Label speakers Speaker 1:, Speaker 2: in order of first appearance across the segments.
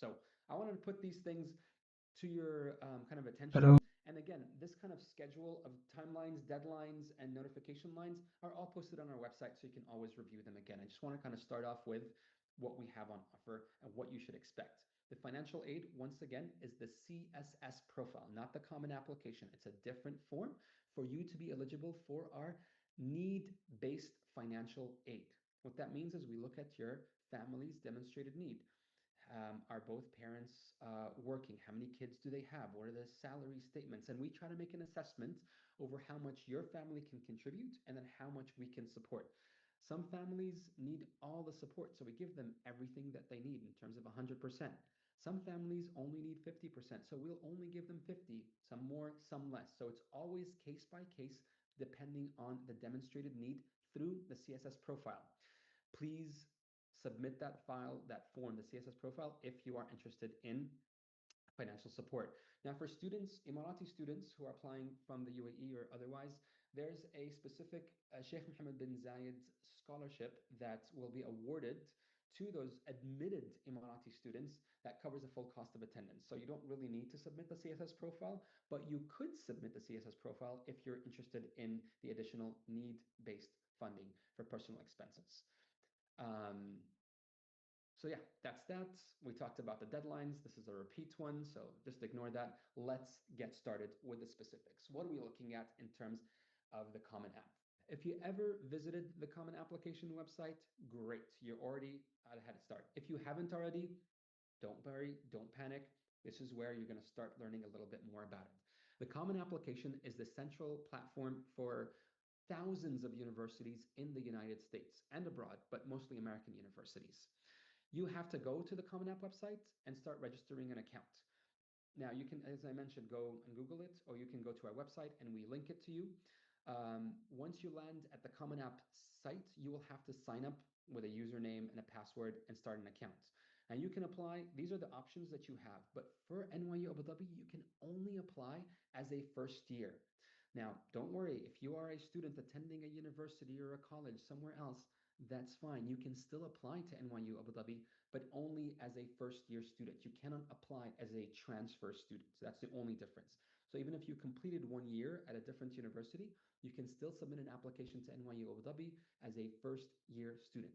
Speaker 1: So I wanted to put these things to your kind of attention.
Speaker 2: Hello.
Speaker 1: And again, this kind of schedule of timelines, deadlines, and notification lines are all posted on our website, so you can always review them again. I just want to kind of start off with what we have on offer and what you should expect. The financial aid, once again, is the CSS profile, not the common application. It's a different form for you to be eligible for our need based financial aid. What that means is we look at your family's demonstrated need. Are both parents working? How many kids do they have? What are the salary statements? And we try to make an assessment over how much your family can contribute and then how much we can support. Some families need all the support, so we give them everything that they need in terms of 100%. Some families only need 50%, so we'll only give them 50, some more, some less. So it's always case by case depending on the demonstrated need through the CSS profile. Please submit that file, that form, the CSS profile, if you are interested in financial support. Now, for students, Emirati students who are applying from the UAE or otherwise, there's a specific Sheikh Mohammed bin Zayed scholarship that will be awarded to those admitted Emirati students that covers the full cost of attendance. So you don't really need to submit the CSS profile, but you could submit the CSS profile if you're interested in the additional need-based funding for personal expenses. Um, so yeah, that's that. We talked about the deadlines. This is a repeat one, so just ignore that. Let's get started with the specifics. What are we looking at in terms of the Common App? If you ever visited the Common Application website, great. You're already at a head start. If you haven't already, don't worry, don't panic. This is where you're going to start learning a little bit more about it. The Common Application is the central platform for thousands of universities in the United States and abroad, but mostly American universities. You have to go to the Common App website and start registering an account. Now, you can, as I mentioned, go and Google it, or you can go to our website and we link it to you. Once you land at the Common App site, you will have to sign up with a username and a password and start an account. And you can apply, these are the options that you have. But for NYU Abu Dhabi, you can only apply as a first year. Now, don't worry, if you are a student attending a university or a college somewhere else, that's fine. You can still apply to NYU Abu Dhabi, but only as a first year student. You cannot apply as a transfer student. So that's the only difference. So even if you completed 1 year at a different university, you can still submit an application to NYU Abu Dhabi as a first year student.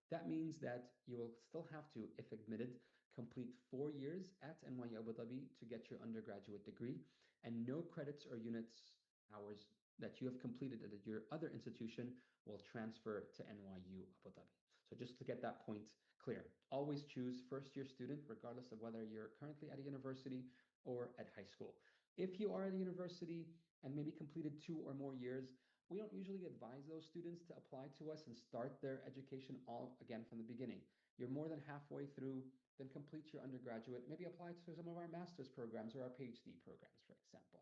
Speaker 1: That means that you will still have to, if admitted, complete 4 years at NYU Abu Dhabi to get your undergraduate degree, and no credits or units hours that you have completed at your other institution will transfer to NYU Abu Dhabi. So just to get that point clear, always choose first year student regardless of whether you're currently at a university or at high school. If you are at a university and maybe completed 2 or more years, we don't usually advise those students to apply to us and start their education all again from the beginning. You're more than halfway through, then complete your undergraduate, maybe apply to some of our master's programs or our PhD programs, for example.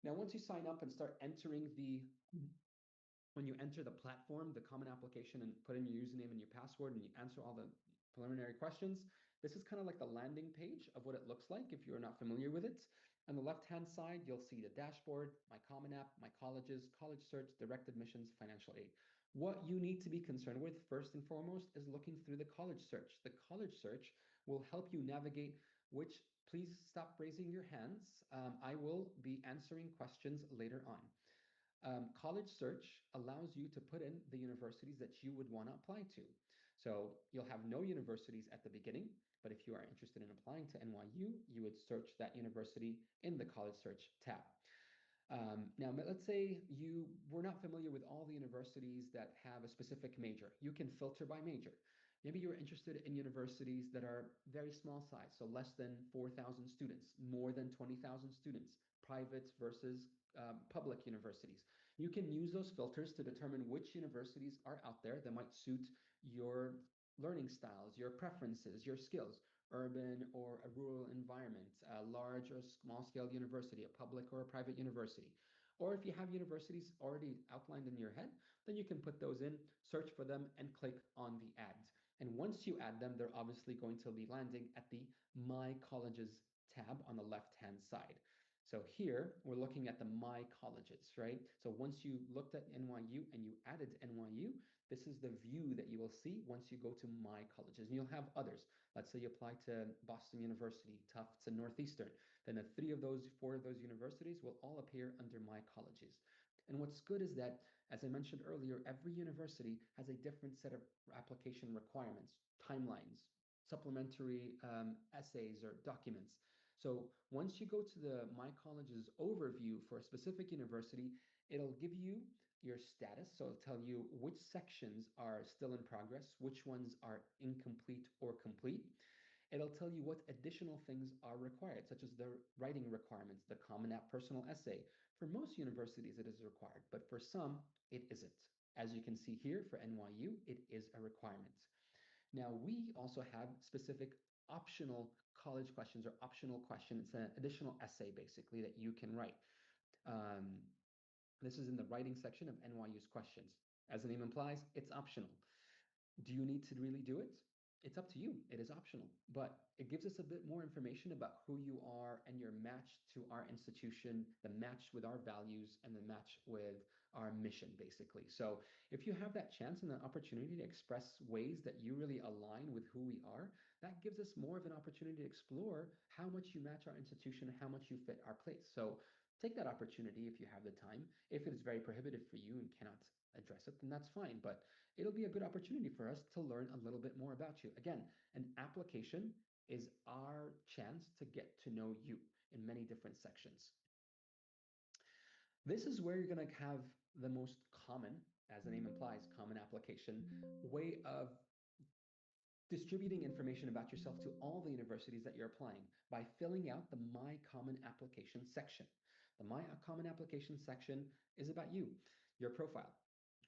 Speaker 1: Now, once you sign up and start entering when you enter the platform, the Common Application, and put in your username and your password and you answer all the preliminary questions, this is kind of like the landing page of what it looks like if you're not familiar with it. On the left-hand side, you'll see the dashboard, My Common App, My Colleges, College Search, Direct Admissions, Financial Aid. What you need to be concerned with first and foremost is looking through the College Search. The College Search will help you navigate which, please stop raising your hands. I will be answering questions later on. College Search allows you to put in the universities that you would want to apply to. So you'll have no universities at the beginning, but if you are interested in applying to NYU, you would search that university in the College Search tab. Now, let's say you were not familiar with all the universities that have a specific major. You can filter by major. Maybe you're interested in universities that are very small size, so less than 4,000 students, more than 20,000 students, private versus public universities. You can use those filters to determine which universities are out there that might suit your learning styles, your preferences, your skills, urban or a rural environment, a large or small scale university, a public or a private university. Or if you have universities already outlined in your head, then you can put those in, search for them, and click on the add. And once you add them, they're obviously going to be landing at the My Colleges tab on the left-hand side. So here we're looking at the My Colleges, right? So once you looked at NYU and you added NYU, this is the view that you will see once you go to My Colleges. And you'll have others. Let's say you apply to Boston University, Tufts, and Northeastern. Then the three of those, four of those universities will all appear under My Colleges. And what's good is that, as I mentioned earlier, every university has a different set of application requirements, timelines, supplementary essays or documents. So once you go to the My Colleges overview for a specific university, it'll give you your status. So it'll tell you which sections are still in progress, which ones are incomplete or complete. It'll tell you what additional things are required, such as the writing requirements, the Common App personal essay. For most universities, it is required, but for some, it isn't. As you can see here for NYU, it is a requirement. Now, we also have specific optional college questions or optional question. It's an additional essay, basically, that you can write. Um, this is in the writing section of NYU's questions. As the name implies, it's optional. Do you need to really do it? It's up to you. It is optional, but it gives us a bit more information about who you are and your match to our institution, the match with our values, and the match with our mission, basically. So if you have that chance and the opportunity to express ways that you really align with who we are, that gives us more of an opportunity to explore how much you match our institution and how much you fit our place. So take that opportunity if you have the time. If it is very prohibitive for you and cannot address it, then that's fine. But it'll be a good opportunity for us to learn a little bit more about you. Again, an application is our chance to get to know you in many different sections. This is where you're going to have the most common, as the name implies, common application way of distributing information about yourself to all the universities that you're applying by filling out the My Common Application section. The My Common Application section is about you, your profile,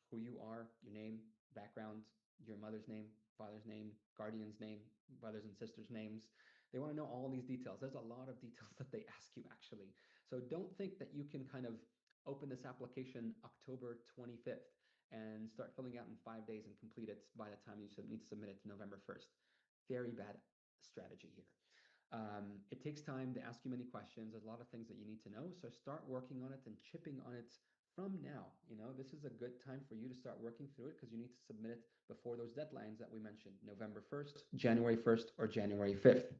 Speaker 1: who you are, your name, background, your mother's name, father's name, guardian's name, brothers and sisters' names. They want to know all these details. There's a lot of details that they ask you actually. So don't think that you can kind of open this application October 25th and start filling out in 5 days and complete it by the time you need to submit it to November 1st. Very bad strategy here. It takes time to ask you many questions. There's a lot of things that you need to know. So start working on it and chipping on it from now. This is a good time for you to start working through it because you need to submit it before those deadlines that we mentioned, November 1st, January 1st, or January 5th.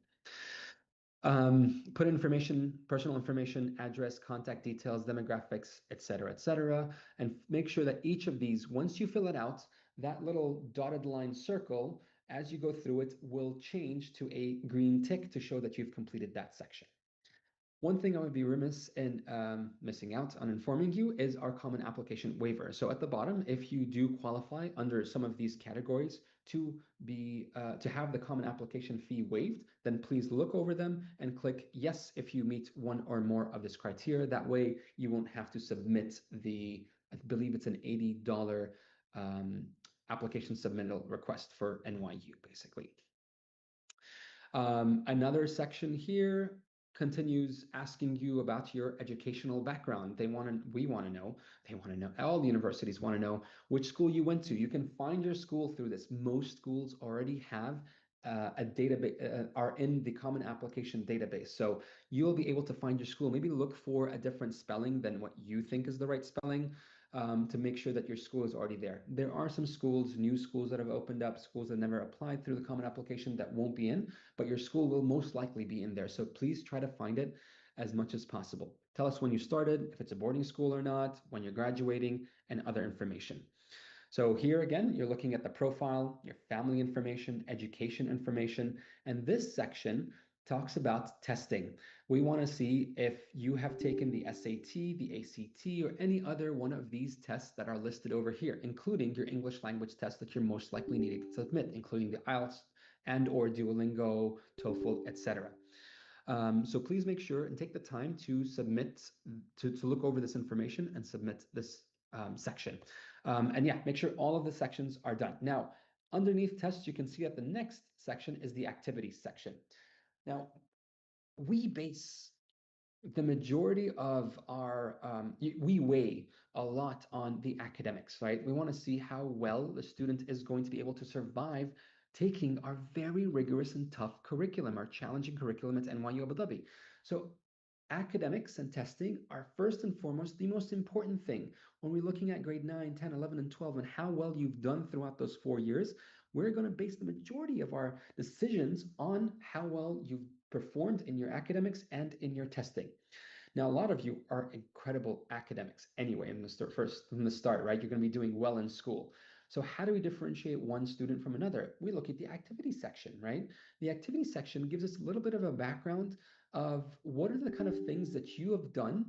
Speaker 1: Put information, personal information, address, contact details, demographics, etc., and make sure that each of these, once you fill it out, that little dotted line circle, as you go through it, will change to a green tick to show that you've completed that section. One thing I would be remiss in missing out on informing you is our common application waiver. So at the bottom, if you do qualify under some of these categories to have the common application fee waived, then please look over them and click yes if you meet one or more of this criteria. That way you won't have to submit I believe it's an $80 application submittal request for NYU, basically. Another section here continues asking you about your educational background. We want to know, all the universities want to know which school you went to. You can find your school through this. Most schools already have a database, are in the Common Application database. So you'll be able to find your school. Maybe look for a different spelling than what you think is the right spelling. To make sure that your school is already there. There are some schools, new schools that have opened up, schools that never applied through the Common Application that won't be in, but your school will most likely be in there. So please try to find it as much as possible. Tell us when you started, if it's a boarding school or not, when you're graduating, and other information. So here again, you're looking at the profile, your family information, education information, and this section talks about testing. We want to see if you have taken the SAT, the ACT, or any other one of these tests that are listed over here, including your English language test that you're most likely needing to submit, including the IELTS and or Duolingo, TOEFL, etc. So please make sure and take the time to submit, to look over this information and submit this section. And yeah, make sure all of the sections are done. Now, underneath tests, you can see that the next section is the activities section. Now, we base the majority of our, we weigh a lot on the academics, right? We want to see how well the student is going to be able to survive taking our very rigorous and tough curriculum, our challenging curriculum at NYU Abu Dhabi. So academics and testing are first and foremost the most important thing when we're looking at grade 9, 10, 11, and 12 and how well you've done throughout those 4 years. we're going to base the majority of our decisions on how well you've performed in your academics and in your testing. Now, a lot of you are incredible academics anyway in the first from the start, right? You're going to be doing well in school. So how do we differentiate one student from another? We look at the activity section, right? The activity section gives us a little bit of a background of what are the kind of things that you have done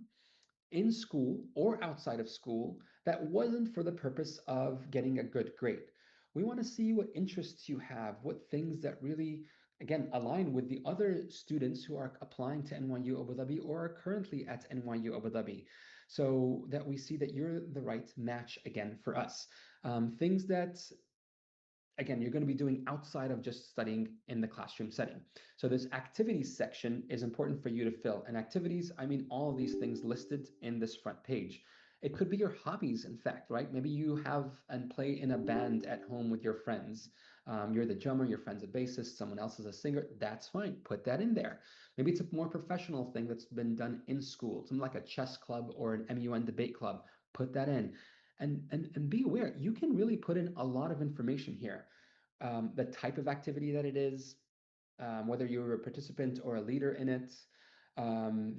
Speaker 1: in school or outside of school that wasn't for the purpose of getting a good grade. We want to see what interests you have, what things that really, again, align with the other students who are applying to NYU Abu Dhabi or are currently at NYU Abu Dhabi, so that we see that you're the right match again for us. Things that again, you're going to be doing outside of just studying in the classroom setting. So this activities section is important for you to fill. And activities, I mean all of these things listed in this front page. It could be your hobbies, in fact, right? Maybe you have and play in a band at home with your friends. You're the drummer, your friend's a bassist, someone else is a singer. That's fine. Put that in there. Maybe it's a more professional thing that's been done in school, something like a chess club or an MUN debate club. Put that in. And be aware, you can really put in a lot of information here. The type of activity that it is, whether you're a participant or a leader in it,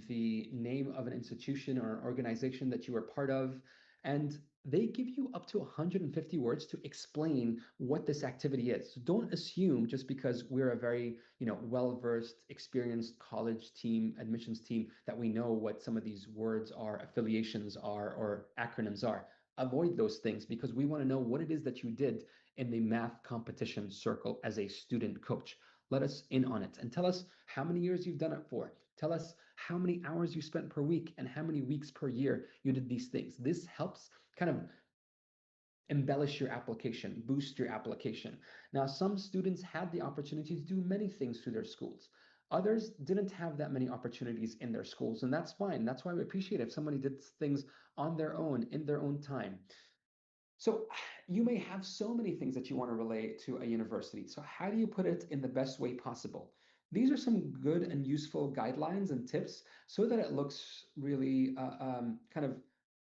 Speaker 1: the name of an institution or an organization that you are part of, and they give you up to 150 words to explain what this activity is. So don't assume just because we're a very, well-versed, experienced college team, admissions team, that we know what some of these words are, affiliations are, or acronyms are. Avoid those things because we want to know what it is that you did in the math competition circle as a student coach. Let us in on it and tell us how many years you've done it for. Tell us how many hours you spent per week and how many weeks per year you did these things. This helps kind of embellish your application, boost your application. Now, some students had the opportunity to do many things through their schools. Others didn't have that many opportunities in their schools, and that's fine. That's why we appreciate if somebody did things on their own, in their own time. So you may have so many things that you want to relay to a university. So how do you put it in the best way possible? These are some good and useful guidelines and tips so that it looks really kind of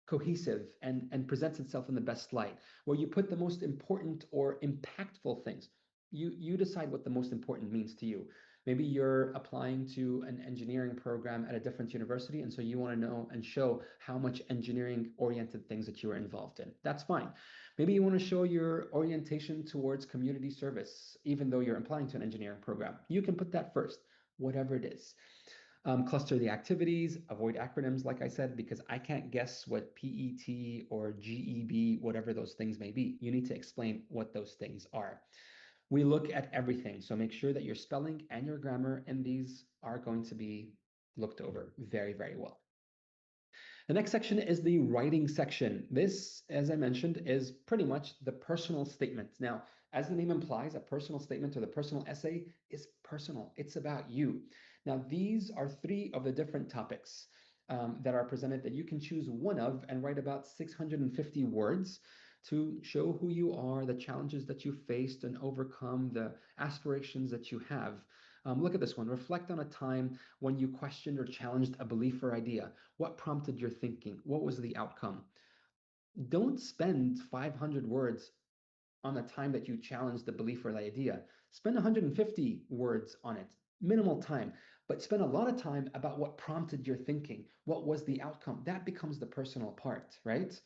Speaker 1: cohesive and presents itself in the best light, where you put the most important or impactful things. You decide what the most important means to you. Maybe you're applying to an engineering program at a different university, and so you want to know and show how much engineering oriented things that you are involved in. That's fine. Maybe you want to show your orientation towards community service, even though you're applying to an engineering program. You can put that first, whatever it is. Cluster the activities, avoid acronyms, like I said, because I can't guess what PET or GEB, whatever those things may be. You need to explain what those things are. We look at everything, so make sure that your spelling and your grammar in these are going to be looked over very, very well. The next section is the writing section. This, as I mentioned, is pretty much the personal statement. Now, as the name implies, a personal statement or the personal essay is personal. It's about you. Now, these are three of the different topics that are presented that you can choose one of and write about 650 words to show who you are, the challenges that you faced and overcome, the aspirations that you have. Look at this one. Reflect on a time when you questioned or challenged a belief or idea. What prompted your thinking? What was the outcome? Don't spend 500 words on the time that you challenged the belief or the idea. Spend 150 words on it, minimal time, but spend a lot of time about what prompted your thinking. What was the outcome? That becomes the personal part, right?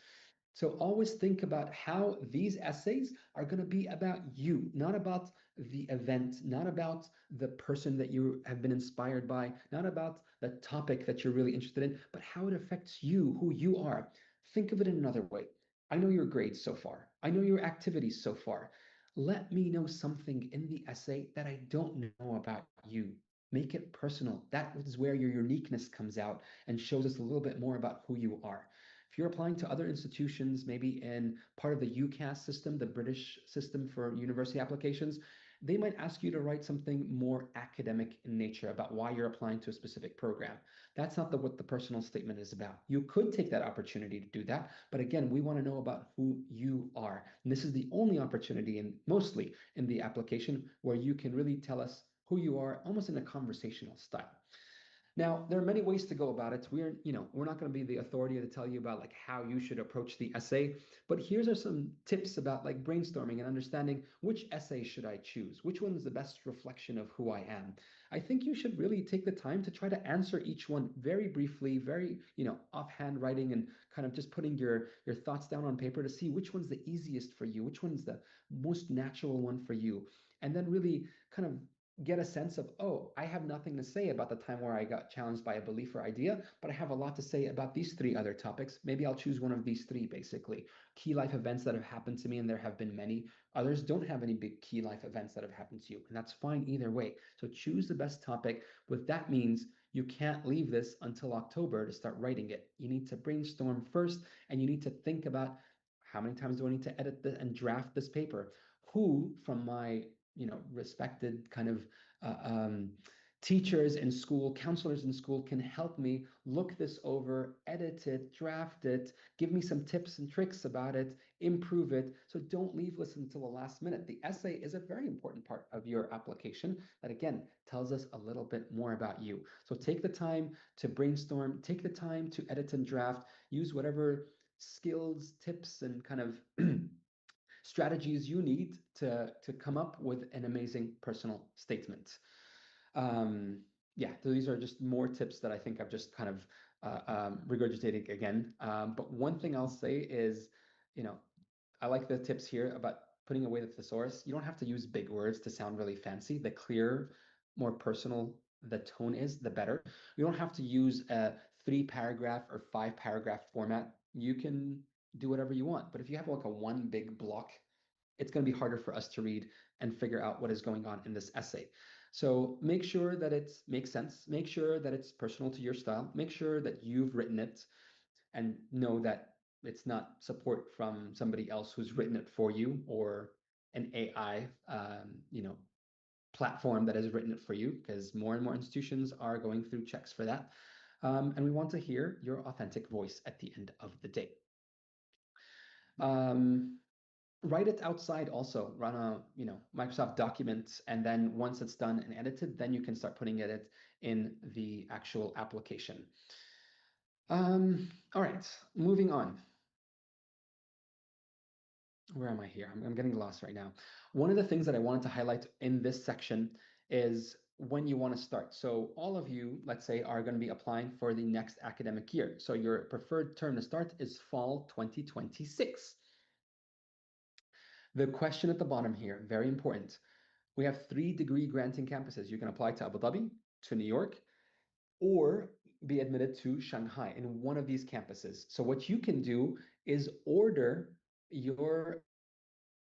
Speaker 1: So always think about how these essays are going to be about you, not about the event, not about the person that you have been inspired by, not about the topic that you're really interested in, but how it affects you, who you are. Think of it in another way. I know your grades so far. I know your activities so far. Let me know something in the essay that I don't know about you. Make it personal. That is where your uniqueness comes out and shows us a little bit more about who you are. If you're applying to other institutions, maybe in part of the UCAS system, the British system for university applications, they might ask you to write something more academic in nature about why you're applying to a specific program. That's not what the personal statement is about. You could take that opportunity to do that, but again, we want to know about who you are. And this is the only opportunity, and mostly in the application, where you can really tell us who you are almost in a conversational style. Now, there are many ways to go about it. We're not going to be the authority to tell you about like how you should approach the essay, but here's are some tips about like brainstorming and understanding which essay should I choose? Which one is the best reflection of who I am? I think you should really take the time to try to answer each one very briefly, very, offhand writing and kind of just putting your thoughts down on paper to see which one's the easiest for you, which one's the most natural one for you. And then really kind of get a sense of, oh, I have nothing to say about the time where I got challenged by a belief or idea, but I have a lot to say about these three other topics. Maybe I'll choose one of these three, basically. Key life events that have happened to me, and there have been many. Others don't have any big key life events that have happened to you, and that's fine either way. So choose the best topic. What that means, you can't leave this until October to start writing it. You need to brainstorm first, and you need to think about how many times do I need to edit this and draft this paper? Who from my respected kind of teachers in school, counselors in school can help me look this over, edit it, draft it, give me some tips and tricks about it, improve it. So don't leave this until the last minute. The essay is a very important part of your application that, again, tells us a little bit more about you. So take the time to brainstorm, take the time to edit and draft, use whatever skills, tips, and kind of strategies you need to come up with an amazing personal statement. Yeah, so these are just more tips that I think I've just kind of regurgitated again. But one thing I'll say is, you know, I like the tips here about putting away the thesaurus. You don't have to use big words to sound really fancy. The clearer, more personal the tone is, the better. You don't have to use a 3 paragraph or 5 paragraph format. You can do whatever you want. But if you have like a one big block, it's going to be harder for us to read and figure out what is going on in this essay. So make sure that it makes sense. Make sure that it's personal to your style. Make sure that you've written it and know that it's not support from somebody else who's written it for you or an AI, platform that has written it for you, because more and more institutions are going through checks for that. And we want to hear your authentic voice at the end of the day. Write it outside also, run a Microsoft document, and then once it's done and edited, then you can start putting it in the actual application. All right, moving on. Where am I here? I'm getting lost right now. One of the things that I wanted to highlight in this section is when you want to start. So all of you, let's say, are going to be applying for the next academic year. So your preferred term to start is fall 2026. The question at the bottom here, very important. We have 3 degree granting campuses. You can apply to Abu Dhabi, to New York, or be admitted to Shanghai in one of these campuses. So what you can do is order your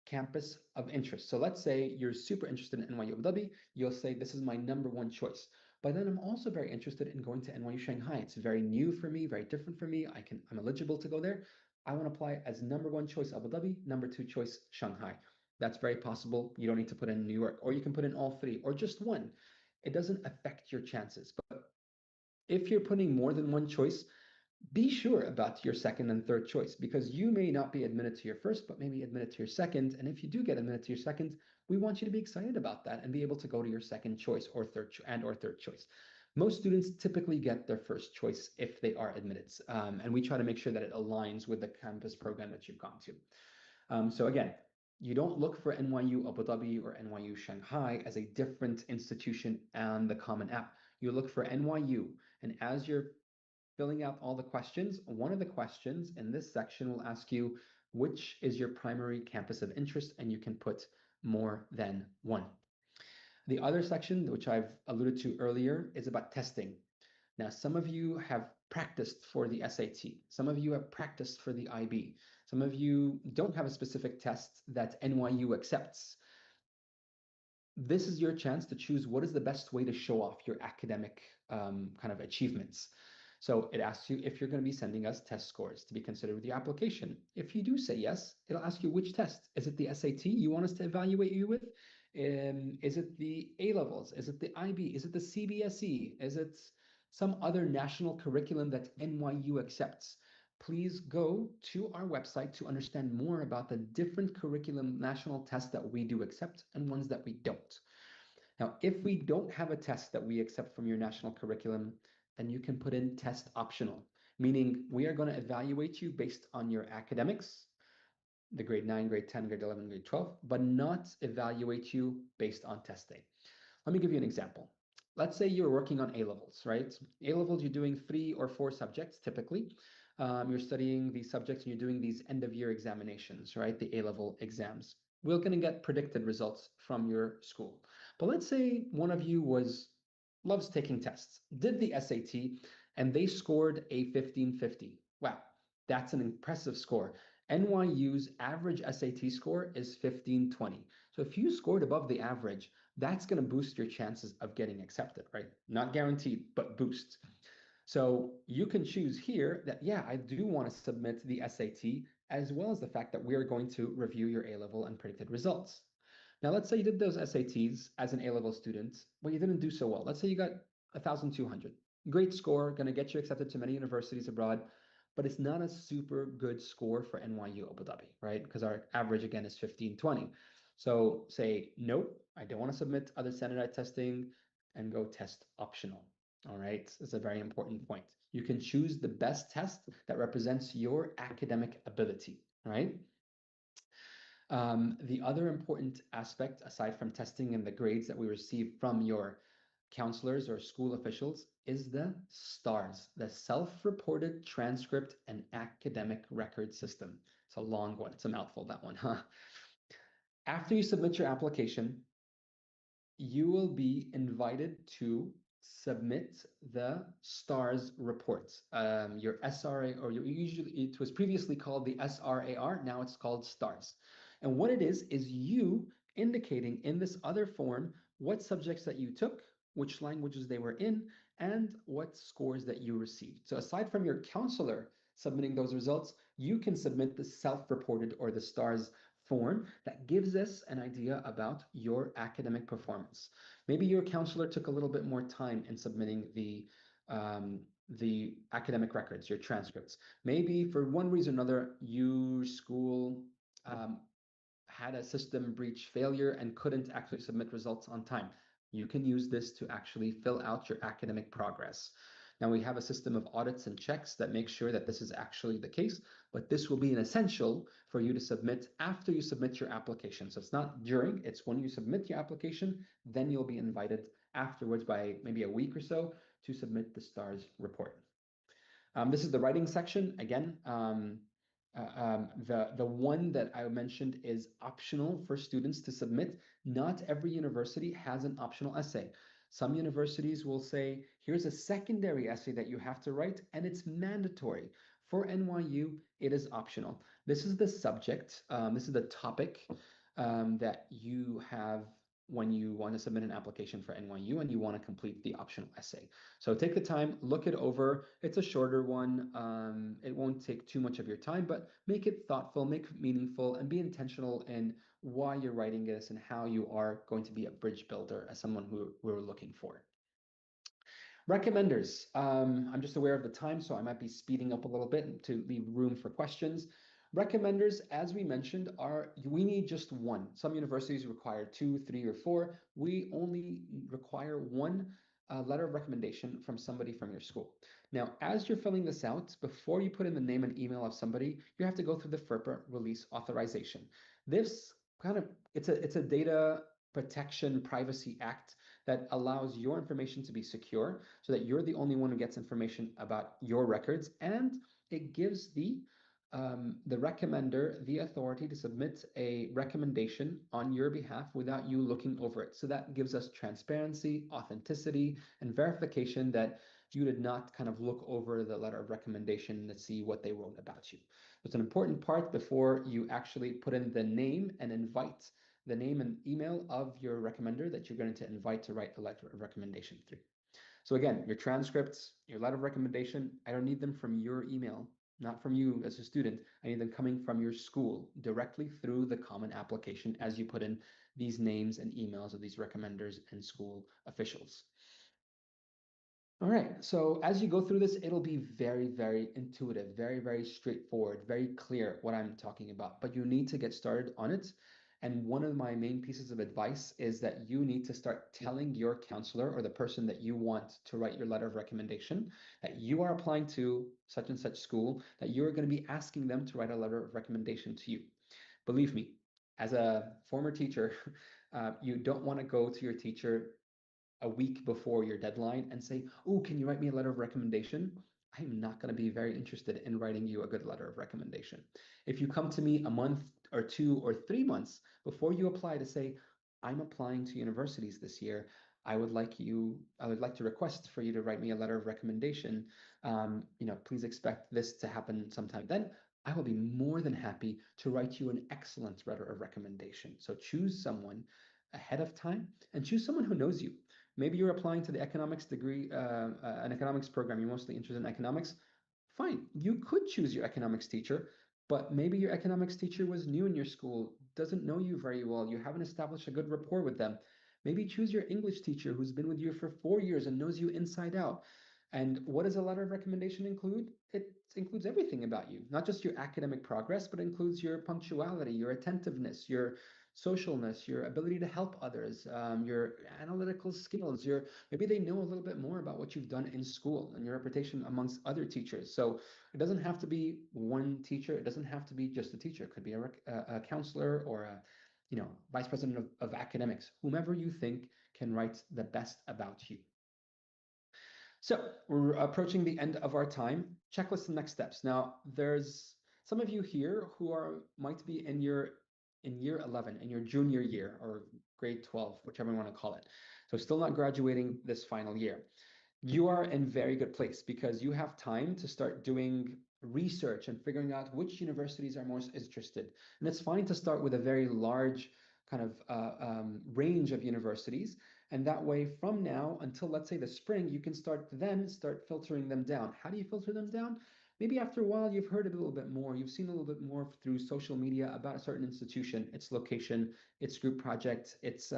Speaker 1: campus of interest. So let's say you're super interested in NYU Abu Dhabi, you'll say, this is my #1 choice. But then I'm also very interested in going to NYU Shanghai. It's very new for me, very different for me. I'm eligible to go there. I want to apply as #1 choice Abu Dhabi, #2 choice Shanghai. That's very possible. You don't need to put in New York, or you can put in all three, or just one. It doesn't affect your chances. But if you're putting more than one choice, be sure about your second and third choice, because you may not be admitted to your first, but maybe admitted to your second. And if you do get admitted to your second, we want you to be excited about that and be able to go to your second choice or third choice. Most students typically get their first choice if they are admitted. And we try to make sure that it aligns with the campus program that you've gone to. So again, you don't look for NYU Abu Dhabi or NYU Shanghai as a different institution on the Common App. You look for NYU, and as you're filling out all the questions, one of the questions in this section will ask you, which is your primary campus of interest, and you can put more than one. The other section, which I've alluded to earlier, is about testing. Now, some of you have practiced for the SAT. Some of you have practiced for the IB. Some of you don't have a specific test that NYU accepts. This is your chance to choose what is the best way to show off your academic kind of achievements. So it asks you if you're going to be sending us test scores to be considered with your application. If you do say yes, it'll ask you which test. Is it the SAT you want us to evaluate you with? Is it the A levels? Is it the IB? Is it the CBSE? Is it some other national curriculum that NYU accepts? Please go to our website to understand more about the different curriculum national tests that we do accept and ones that we don't. Now, if we don't have a test that we accept from your national curriculum, then you can put in test optional, meaning we are going to evaluate you based on your academics, the grade 9, grade 10, grade 11, grade 12, but not evaluate you based on testing. Let me give you an example. Let's say you're working on A levels, right? A levels, you're doing 3 or 4 subjects typically. You're studying these subjects and you're doing these end of year examinations, right? The A level exams. We're going to get predicted results from your school. But let's say one of you loves taking tests, did the SAT, and they scored a 1550. Wow, that's an impressive score. NYU's average SAT score is 1520. So if you scored above the average, that's going to boost your chances of getting accepted, right? Not guaranteed, but boost. So you can choose here that, yeah, I do want to submit the SAT as well as the fact that we're going to review your A-level and predicted results. Now, let's say you did those SATs as an A-level student, but you didn't do so well. Let's say you got 1,200. Great score, going to get you accepted to many universities abroad, but it's not a super good score for NYU Abu Dhabi, right? Because our average, again, is 1520. So say, nope, I don't want to submit other standardized testing and go test optional. All right, it's a very important point. You can choose the best test that represents your academic ability, right? The other important aspect, aside from testing and the grades that we receive from your counselors or school officials, is the STARS, the Self-Reported Transcript and Academic Record System. It's a long one. It's a mouthful, that one, huh? After you submit your application, you will be invited to submit the STARS reports. Your SRA, or usually it was previously called the SRAR, now it's called STARS. And what it is you indicating in this other form what subjects that you took, which languages they were in, and what scores that you received. So aside from your counselor submitting those results, you can submit the self-reported or the STARS form that gives us an idea about your academic performance. Maybe your counselor took a little bit more time in submitting the academic records, your transcripts. Maybe for one reason or another, your school had a system breach failure and couldn't actually submit results on time. You can use this to actually fill out your academic progress. Now we have a system of audits and checks that make sure that this is actually the case, but this will be an essential for you to submit after you submit your application. So it's not during, it's when you submit your application, then you'll be invited afterwards by maybe a week or so to submit the STARS report. This is the writing section. Again, the one that I mentioned is optional for students to submit. Not every university has an optional essay. Some universities will say, here's a secondary essay that you have to write, and it's mandatory. For NYU, it is optional. This is the subject, this is the topic that you have when you want to submit an application for NYU and you want to complete the optional essay. So take the time, look it over. It's a shorter one. It won't take too much of your time, but make it thoughtful, make it meaningful, and be intentional in why you're writing this and how you are going to be a bridge builder as someone who we're looking for. Recommenders. I'm just aware of the time, so I might be speeding up a little bit to leave room for questions. Recommenders, as we mentioned, we need just one. Some universities require 2, 3, or 4. We only require one letter of recommendation from somebody from your school. Now, as you're filling this out, before you put in the name and email of somebody, you have to go through the FERPA release authorization. This it's a data protection privacy act that allows your information to be secure so that you're the only one who gets information about your records, and it gives the recommender the authority to submit a recommendation on your behalf without you looking over it. So that gives us transparency, authenticity, and verification that you did not kind of look over the letter of recommendation to see what they wrote about you. It's an important part before you actually put in the name and invite the name and email of your recommender that you're going to invite to write a letter of recommendation through. So again, your transcripts, your letter of recommendation, I don't need them from your email, not from you as a student. I need them coming from your school directly through the common application as you put in these names and emails of these recommenders and school officials. All right, so as you go through this, it'll be very, very intuitive, very, very straightforward, very clear what I'm talking about, but you need to get started on it. And one of my main pieces of advice is that you need to start telling your counselor or the person that you want to write your letter of recommendation that you are applying to such and such school, that you're going to be asking them to write a letter of recommendation to you. Believe me, as a former teacher, you don't want to go to your teacher a week before your deadline and say, "Oh, can you write me a letter of recommendation?" I'm not going to be very interested in writing you a good letter of recommendation. If you come to me a month or 2 or 3 months before you apply to say, "I'm applying to universities this year. I would like to request for you to write me a letter of recommendation. Please expect this to happen sometime." Then I will be more than happy to write you an excellent letter of recommendation. So choose someone ahead of time and choose someone who knows you. Maybe you're applying to the economics degree, an economics program. You're mostly interested in economics. Fine, you could choose your economics teacher, but maybe your economics teacher was new in your school, doesn't know you very well. You haven't established a good rapport with them. Maybe choose your English teacher who's been with you for 4 years and knows you inside out. And what does a letter of recommendation include? It includes everything about you, not just your academic progress, but includes your punctuality, your attentiveness, your socialness, your ability to help others, your analytical skills, your maybe they know a little bit more about what you've done in school and your reputation amongst other teachers. So it doesn't have to be one teacher. It doesn't have to be just a teacher. It could be a counselor or a vice president of academics, whomever you think can write the best about you. So we're approaching the end of our time. Checklist and next steps. Now, there's some of you here who might be in year 11, in your junior year or grade 12, whichever you want to call it. So still not graduating this final year. You are in very good place because you have time to start doing research and figuring out which universities are most interested. And it's fine to start with a very large kind of range of universities. And that way, from now until let's say the spring, you can start filtering them down. How do you filter them down? Maybe after a while, you've heard a little bit more. You've seen a little bit more through social media about a certain institution, its location, its group project, its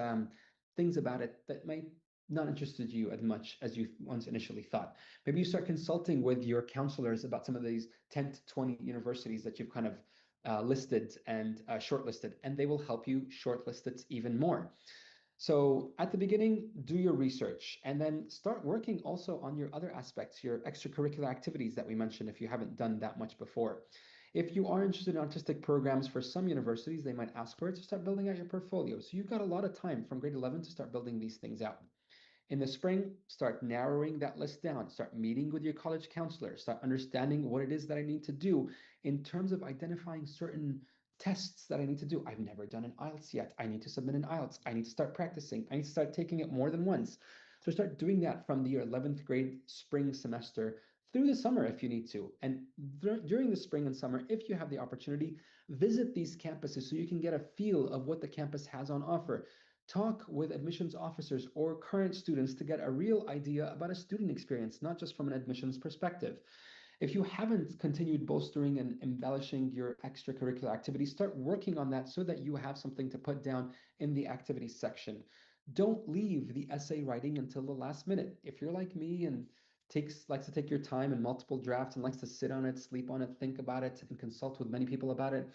Speaker 1: things about it that might not interested you as much as you once initially thought. Maybe you start consulting with your counselors about some of these 10 to 20 universities that you've kind of listed and shortlisted, and they will help you shortlist it even more. So at the beginning, do your research and then start working also on your other aspects, your extracurricular activities that we mentioned if you haven't done that much before. If you are interested in artistic programs for some universities, they might ask for it to start building out your portfolio. So you've got a lot of time from grade 11 to start building these things out. In the spring, start narrowing that list down. Start meeting with your college counselor. Start understanding what it is that I need to do in terms of identifying certain tests that I need to do. I've never done an IELTS yet. I need to submit an IELTS. I need to start practicing. I need to start taking it more than once. So start doing that from the 11th grade spring semester through the summer if you need to. And during the spring and summer, if you have the opportunity, visit these campuses so you can get a feel of what the campus has on offer. Talk with admissions officers or current students to get a real idea about a student experience, not just from an admissions perspective. If you haven't continued bolstering and embellishing your extracurricular activities, start working on that so that you have something to put down in the activities section. Don't leave the essay writing until the last minute. If you're like me and likes to take your time in multiple drafts and likes to sit on it, sleep on it, think about it, and consult with many people about it,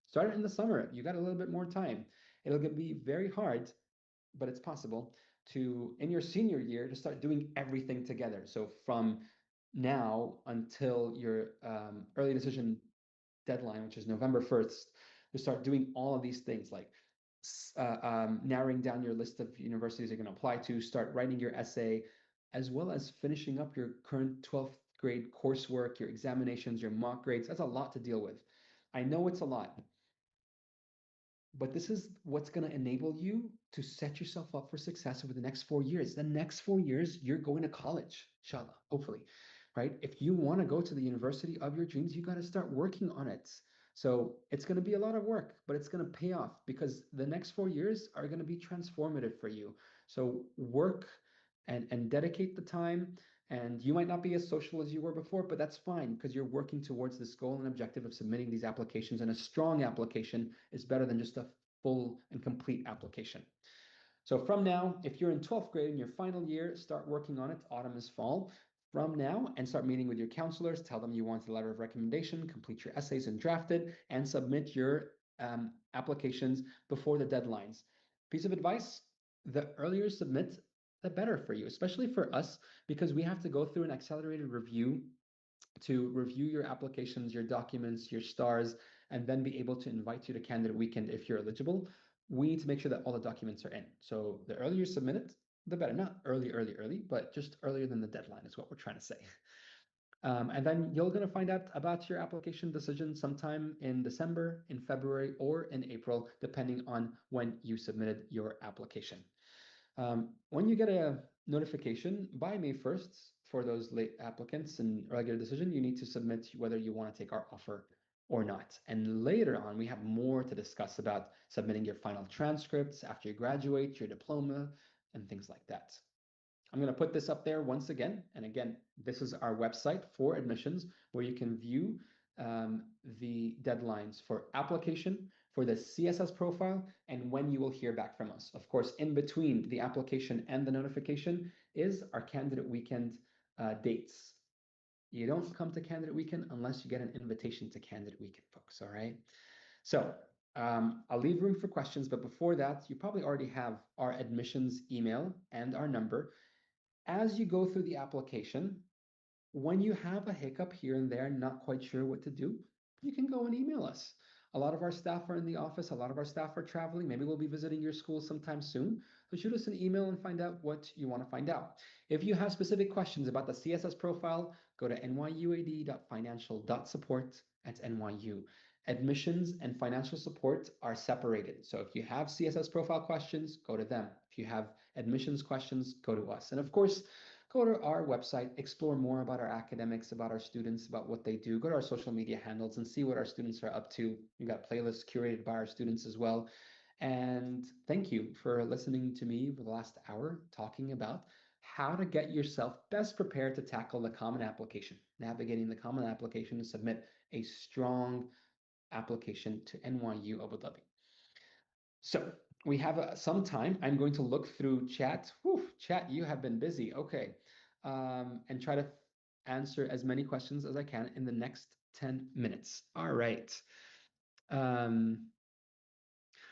Speaker 1: start it in the summer. You got a little bit more time. It'll be very hard, but it's possible to, in your senior year, to start doing everything together. So from now until your early decision deadline, which is November 1st, to start doing all of these things like narrowing down your list of universities you're going to apply to, start writing your essay, as well as finishing up your current 12th grade coursework, your examinations, your mock grades. That's a lot to deal with. I know it's a lot, but this is what's going to enable you to set yourself up for success over the next 4 years. The next 4 years, you're going to college, inshallah, hopefully, right? If you want to go to the university of your dreams, you got to start working on it. So it's going to be a lot of work, but it's going to pay off because the next 4 years are going to be transformative for you. So work and dedicate the time. And you might not be as social as you were before, but that's fine because you're working towards this goal and objective of submitting these applications. And a strong application is better than just a full and complete application. So from now, if you're in 12th grade in your final year, start working on it. Autumn is fall. From now and start meeting with your counselors, tell them you want a letter of recommendation, complete your essays and draft it, and submit your applications before the deadlines. Piece of advice, the earlier you submit, the better for you, especially for us, because we have to go through an accelerated review to review your applications, your documents, your stars, and then be able to invite you to candidate weekend if you're eligible. We need to make sure that all the documents are in. So the earlier you submit it, the better. Not early, but just earlier than the deadline is what we're trying to say. And then you're going to find out about your application decision sometime in December, in February, or in April, depending on when you submitted your application. When you get a notification by May 1st for those late applicants and regular decision, you need to submit whether you want to take our offer or not. And later on, we have more to discuss about submitting your final transcripts after you graduate, your diploma, and things like that. I'm going to put this up there once again. And again, this is our website for admissions where you can view the deadlines for application, for the CSS profile, and when you will hear back from us. Of course, in between the application and the notification is our candidate weekend dates. You don't come to candidate weekend unless you get an invitation to candidate weekend, folks, all right? So I'll leave room for questions, but before that, you probably already have our admissions email and our number. As you go through the application, when you have a hiccup here and there, not quite sure what to do, you can go and email us. A lot of our staff are in the office. A lot of our staff are traveling. Maybe we'll be visiting your school sometime soon. So shoot us an email and find out what you want to find out. If you have specific questions about the CSS profile, go to nyuad.financial.support@NYU. Admissions and financial support are separated. So if you have CSS profile questions, go to them. If you have admissions questions, go to us. And of course, go to our website, explore more about our academics, about our students, about what they do. Go to our social media handles and see what our students are up to. We've got playlists curated by our students as well. And thank you for listening to me for the last hour talking about how to get yourself best prepared to tackle the Common Application, navigating the Common Application to submit a strong application to NYU Abu Dhabi. So we have some time. I'm going to look through chat. Whew, chat, you have been busy. Okay. And try to answer as many questions as I can in the next 10 minutes. All right.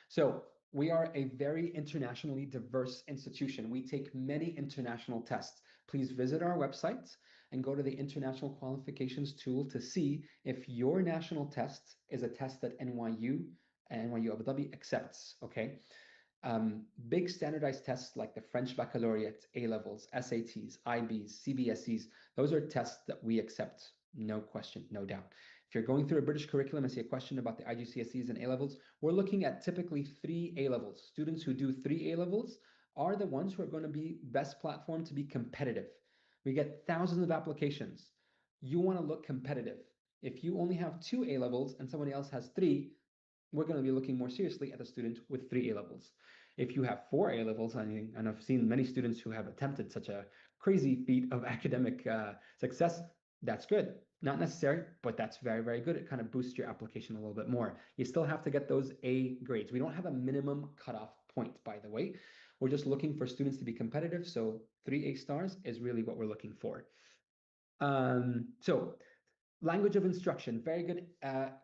Speaker 1: So we are a very internationally diverse institution. We take many international tests. Please visit our website and go to the International Qualifications tool to see if your national test is a test that NYU and NYU Abu Dhabi accepts, okay? Big standardized tests like the French Baccalaureate, A-levels, SATs, IBs, CBSEs, those are tests that we accept, no question, no doubt. If you're going through a British curriculum and see a question about the IGCSEs and A-levels, we're looking at typically 3 A-levels. Students who do 3 A-levels are the ones who are going to be best platform to be competitive. We get thousands of applications. You want to look competitive. If you only have 2 A-levels and somebody else has 3, we're going to be looking more seriously at a student with 3 A-levels. If you have 4 A-levels, and I've seen many students who have attempted such a crazy feat of academic success, that's good. Not necessary, but that's very, very good. It kind of boosts your application a little bit more. You still have to get those A grades. We don't have a minimum cutoff point, by the way. We're just looking for students to be competitive. So 3 A stars is really what we're looking for. So language of instruction, very good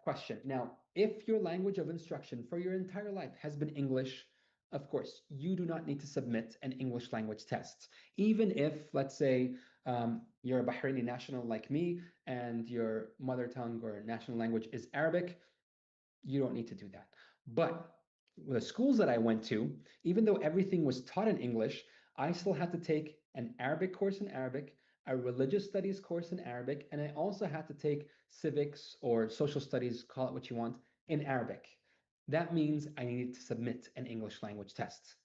Speaker 1: question. Now, if your language of instruction for your entire life has been English, of course, you do not need to submit an English language test. Even if, let's say, you're a Bahraini national like me and your mother tongue or national language is Arabic, you don't need to do that. But the schools that I went to, even though everything was taught in English, I still had to take an Arabic course in Arabic, a religious studies course in Arabic, and I also had to take civics or social studies, call it what you want, in Arabic. That means I needed to submit an English language test.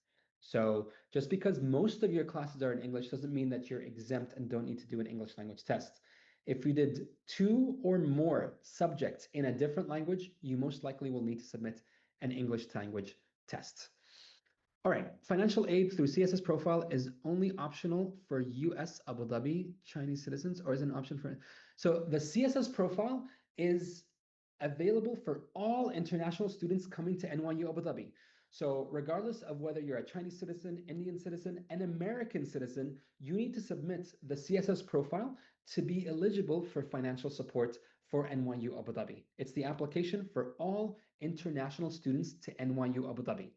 Speaker 1: So just because most of your classes are in English doesn't mean that you're exempt and don't need to do an English language test. If you did 2 or more subjects in a different language, you most likely will need to submit an English language test. All right, financial aid through CSS profile is only optional for US Abu Dhabi Chinese citizens, or is it an option for? So the CSS profile is available for all international students coming to NYU Abu Dhabi. So regardless of whether you're a Chinese citizen, Indian citizen, an American citizen, you need to submit the CSS profile to be eligible for financial support for NYU Abu Dhabi. It's the application for all international students to NYU Abu Dhabi.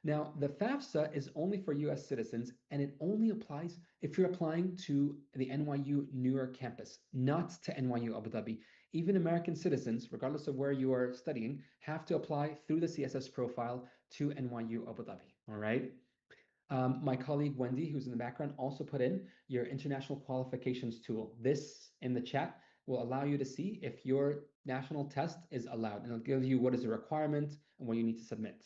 Speaker 1: Now, the FAFSA is only for US citizens, and it only applies if you're applying to the NYU New York campus, not to NYU Abu Dhabi. Even American citizens, regardless of where you are studying, have to apply through the CSS profile to NYU Abu Dhabi. All right. My colleague Wendy, who's in the background, also put in your international qualifications tool. This in the chat will allow you to see if your national test is allowed, and it'll give you what is a requirement and what you need to submit.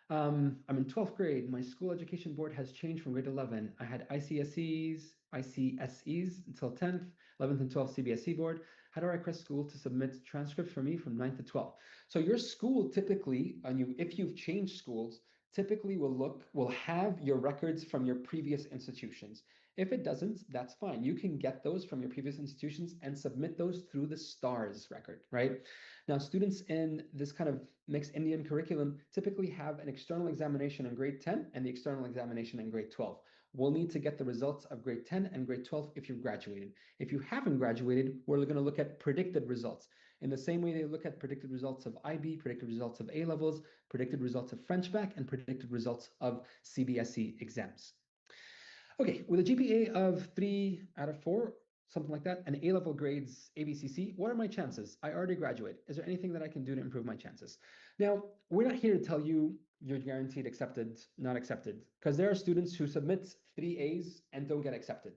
Speaker 1: I'm in 12th grade. My school education board has changed from grade 11. I had ICSEs until 10th, 11th and 12th CBSE board. How do I request school to submit transcripts for me from 9th to 12th? So your school typically, if you've changed schools, typically will have your records from your previous institutions. If it doesn't, that's fine. You can get those from your previous institutions and submit those through the STARS record, right? Now, students in this kind of mixed Indian curriculum typically have an external examination in grade 10 and the external examination in grade 12. We'll need to get the results of grade 10 and grade 12 if you've graduated. If you haven't graduated, we're going to look at predicted results. In the same way they look at predicted results of IB, predicted results of A levels, predicted results of French bac, and predicted results of CBSE exams. Okay, with a GPA of 3 out of 4, something like that, and A-level grades ABCC, what are my chances? I already graduated. Is there anything that I can do to improve my chances? Now, we're not here to tell you you're guaranteed accepted, not accepted, because there are students who submit 3 A's and don't get accepted.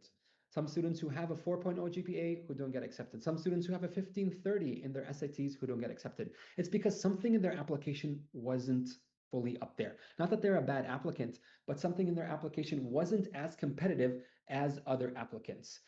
Speaker 1: Some students who have a 4.0 GPA who don't get accepted. Some students who have a 1530 in their SATs who don't get accepted. It's because something in their application wasn't fully up there. Not that they're a bad applicant, but something in their application wasn't as competitive as other applicants.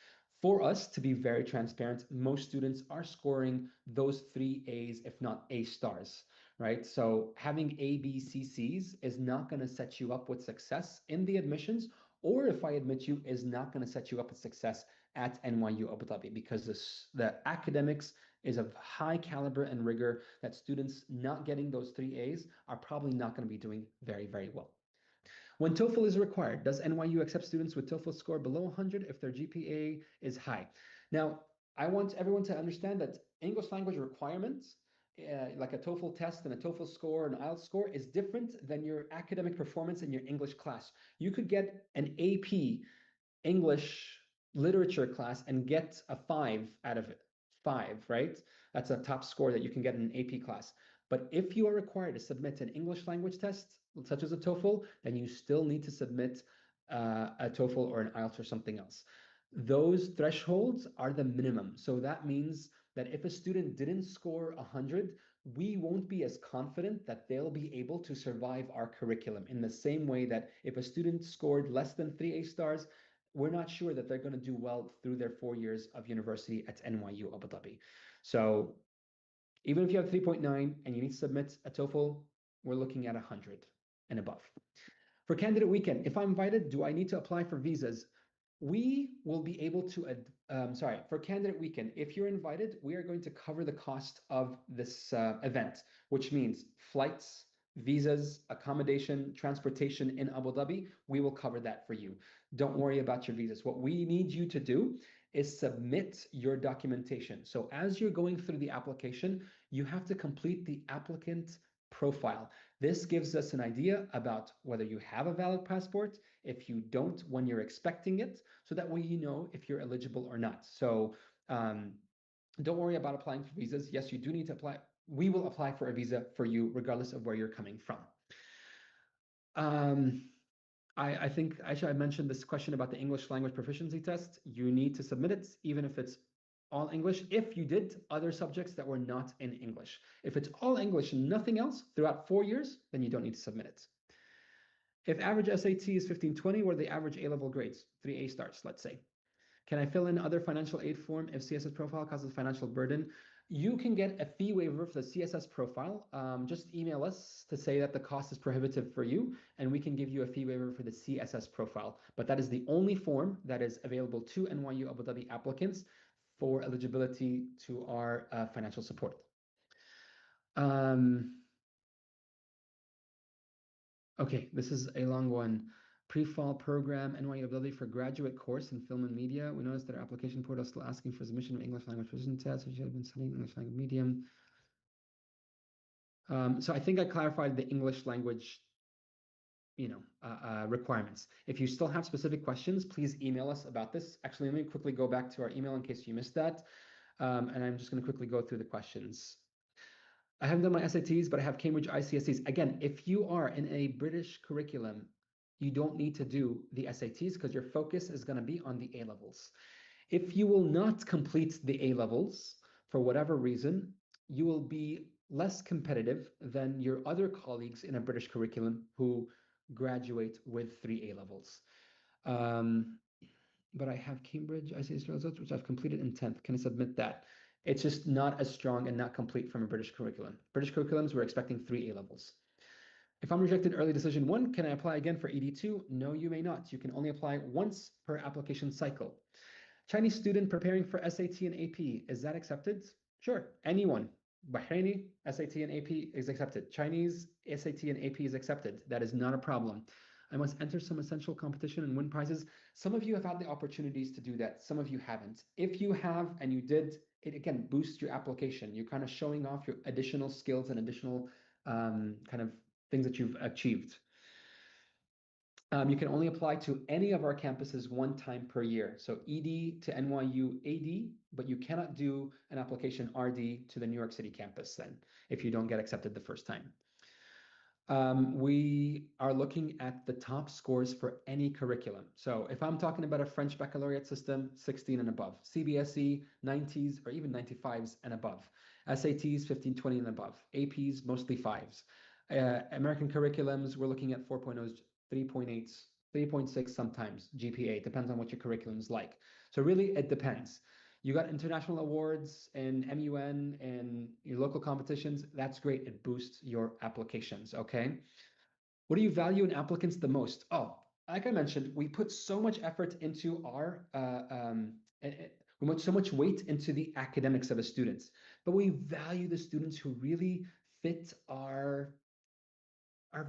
Speaker 1: For us to be very transparent, most students are scoring those 3 A's, if not A stars, right? So having A, B, C, C's is not going to set you up with success in the admissions, or if I admit you, is not going to set you up with success at NYU Abu Dhabi, because the academics is of high caliber and rigor that students not getting those 3 A's are probably not going to be doing very, very well. When TOEFL is required, does NYU accept students with TOEFL score below 100 if their GPA is high? Now, I want everyone to understand that English language requirements, like a TOEFL test and a TOEFL score and IELTS score, is different than your academic performance in your English class. You could get an AP English literature class and get a 5 out of it. 5, right? That's a top score that you can get in an AP class. But if you are required to submit an English language test, such as a TOEFL, then you still need to submit a TOEFL or an IELTS or something else. Those thresholds are the minimum. So that means that if a student didn't score 100, we won't be as confident that they'll be able to survive our curriculum, in the same way that if a student scored less than 3 A stars, we're not sure that they're going to do well through their 4 years of university at NYU Abu Dhabi. So even if you have 3.9 and you need to submit a TOEFL, we're looking at 100 and above. For candidate weekend, if I'm invited, do I need to apply for visas? We will be able to, for candidate weekend, if you're invited, we are going to cover the cost of this event, which means flights, visas, accommodation, transportation in Abu Dhabi. We will cover that for you. Don't worry about your visas. What we need you to do is submit your documentation. So as you're going through the application, you have to complete the applicant profile. This gives us an idea about whether you have a valid passport, if you don't, when you're expecting it, so that way you know if you're eligible or not. So don't worry about applying for visas. Yes, you do need to apply. We will apply for a visa for you regardless of where you're coming from. I think actually I mentioned this question about the English language proficiency test. You need to submit it, even if it's all English, if you did other subjects that were not in English. If it's all English and nothing else throughout 4 years, then you don't need to submit it. If average SAT is 1520, what are the average A-level grades? 3 A stars, let's say. Can I fill in other financial aid form if CSS profile causes financial burden? You can get a fee waiver for the CSS profile. Just email us to say that the cost is prohibitive for you, and we can give you a fee waiver for the CSS profile. But that is the only form that is available to NYU Abu Dhabi applicants for eligibility to our financial support. Okay, this is a long one. Pre-fall program, NYU ability for graduate course in film and media. We noticed that our application portal is still asking for submission of English language proficiency test. We should have been studying English language medium. So I think I clarified the English language, requirements. If you still have specific questions, please email us about this. Actually, let me quickly go back to our email in case you missed that. And I'm just going to quickly go through the questions. I haven't done my SATs, but I have Cambridge ICSEs. Again, if you are in a British curriculum, you don't need to do the SATs because your focus is going to be on the A levels. If you will not complete the A levels for whatever reason, you will be less competitive than your other colleagues in a British curriculum who graduate with 3 A levels. But I have Cambridge ICSE results, which I've completed in 10th. Can I submit that? It's just not as strong and not complete from a British curriculum. British curriculums, we're expecting 3 A levels. If I'm rejected early decision 1, can I apply again for ED2? No, you may not. You can only apply once per application cycle. Chinese student preparing for SAT and AP, is that accepted? Sure, anyone. Bahraini, SAT and AP is accepted. Chinese, SAT and AP is accepted. That is not a problem. I must enter some essential competition and win prizes. Some of you have had the opportunities to do that. Some of you haven't. If you have and you did, it again boosts your application. You're kind of showing off your additional skills and additional kind of things that you've achieved. You can only apply to any of our campuses 1 time per year. So ED to NYU AD, but you cannot do an application RD to the New York City campus then if you don't get accepted the first time. We are looking at the top scores for any curriculum. So if I'm talking about a French baccalaureate system, 16 and above. CBSE, 90s or even 95s and above. SATs, 15, 20 and above. APs, mostly 5s. American curriculums, we're looking at 4.0s, 3.8s, 3.6 sometimes, GPA. Depends on what your curriculum is like. So really, it depends. You got international awards and MUN and your local competitions. That's great. It boosts your applications. Okay. What do you value in applicants the most? Oh, like I mentioned, we put so much effort into we put so much weight into the academics of the students, but we value the students who really fit our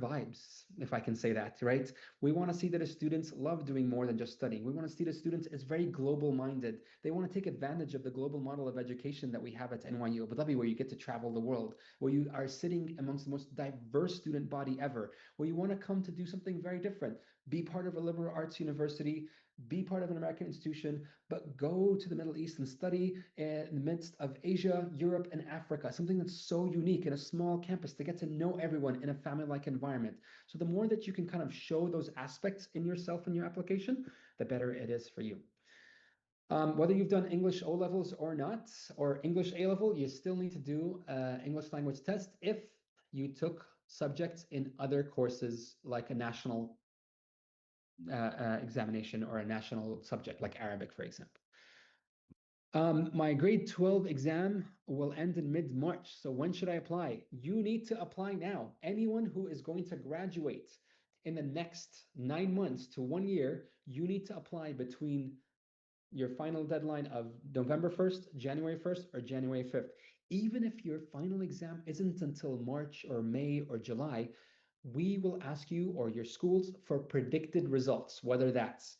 Speaker 1: vibes, if I can say that, right? We want to see that the students love doing more than just studying. We want to see the students as very global minded. They want to take advantage of the global model of education that we have at NYU Abu Dhabi, where you get to travel the world, where you are sitting amongst the most diverse student body ever, where you want to come to do something very different, be part of a liberal arts university, be part of an American institution, but go to the Middle East and study in the midst of Asia, Europe, and Africa, something that's so unique in a small campus to get to know everyone in a family-like environment. So the more that you can kind of show those aspects in yourself in your application, the better it is for you. Whether you've done English O levels or not, or English A level, you still need to do English language test if you took subjects in other courses like a national examination or a national subject like Arabic, for example. My grade 12 exam will end in mid-March. So when should I apply? You need to apply now. Anyone who is going to graduate in the next 9 months to 1 year, you need to apply between your final deadline of November 1st, January 1st, or January 5th. Even if your final exam isn't until March or May or July, we will ask you or your schools for predicted results, whether that's,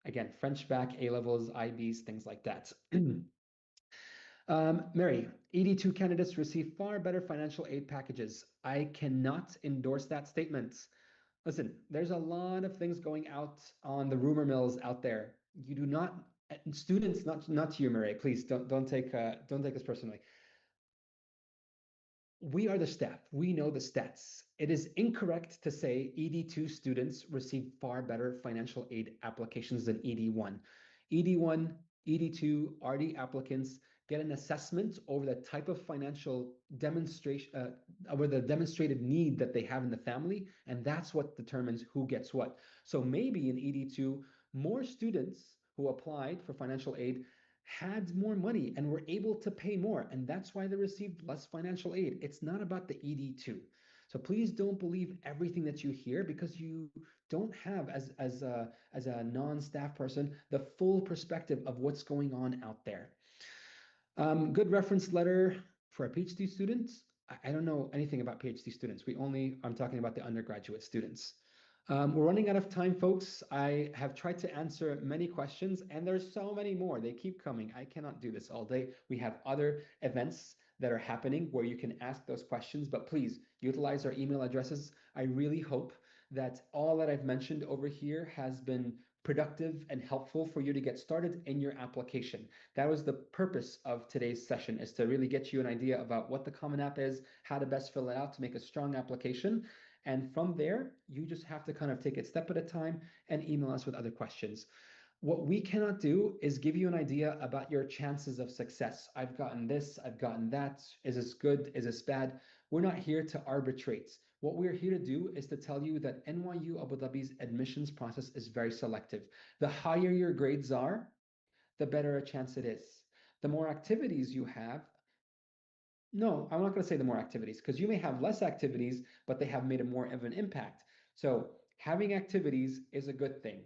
Speaker 1: again, French bac, A levels, IBs, things like that. Mary, ED2 candidates receive far better financial aid packages. I cannot endorse that statement. Listen, there's a lot of things going out on the rumor mills out there. You do not, students, not to you, Mary, please don't take this personally. We are the staff. We know the stats. It is incorrect to say ED2 students receive far better financial aid applications than ED1. ED1, ED2, RD applicants get an assessment over the type of financial demonstration, over the demonstrated need that they have in the family, and that's what determines who gets what. So maybe in ED2, more students who applied for financial aid had more money and were able to pay more, and that's why they received less financial aid. It's not about the ED2. So please don't believe everything that you hear because you don't have, as a non-staff person, the full perspective of what's going on out there. Good reference letter for a PhD student. I don't know anything about PhD students. I'm talking about the undergraduate students. We're running out of time, folks. I have tried to answer many questions, and there's so many more. They keep coming. I cannot do this all day. We have other events that are happening where you can ask those questions, but please utilize our email addresses. I really hope that all that I've mentioned over here has been productive and helpful for you to get started in your application. That was the purpose of today's session, is to really get you an idea about what the Common App is, how to best fill it out to make a strong application. And from there, you just have to kind of take it step at a time and email us with other questions. What we cannot do is give you an idea about your chances of success. I've gotten this, I've gotten that. Is this good? Is this bad? We're not here to arbitrate. What we're here to do is to tell you that NYU Abu Dhabi's admissions process is very selective. The higher your grades are, the better a chance it is. The more activities you have, no, I'm not going to say the more activities, because you may have less activities, but they have made a more of an impact. So having activities is a good thing.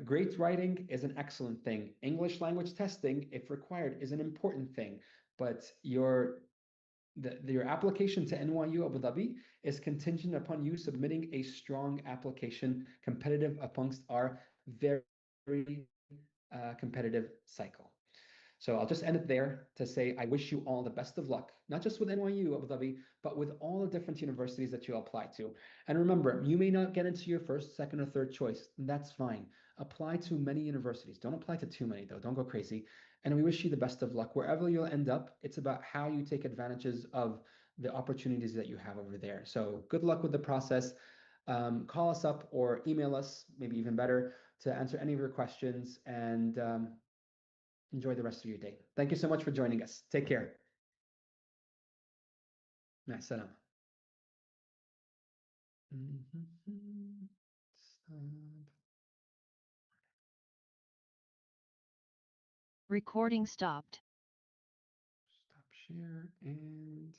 Speaker 1: Great writing is an excellent thing. English language testing, if required, is an important thing. But your application to NYU Abu Dhabi is contingent upon you submitting a strong application, competitive amongst our very competitive cycle. So I'll just end it there to say I wish you all the best of luck, not just with NYU Abu Dhabi, but with all the different universities that you apply to. And remember, you may not get into your first, second, or third choice. That's fine. Apply to many universities. Don't apply to too many, though. Don't go crazy. And we wish you the best of luck. Wherever you'll end up, it's about how you take advantages of the opportunities that you have over there. So good luck with the process. Call us up or email us, maybe even better, to answer any of your questions. And enjoy the rest of your day. Thank you so much for joining us. Take care. مع السلامة. Stop.
Speaker 2: Recording stopped.
Speaker 1: Stop share and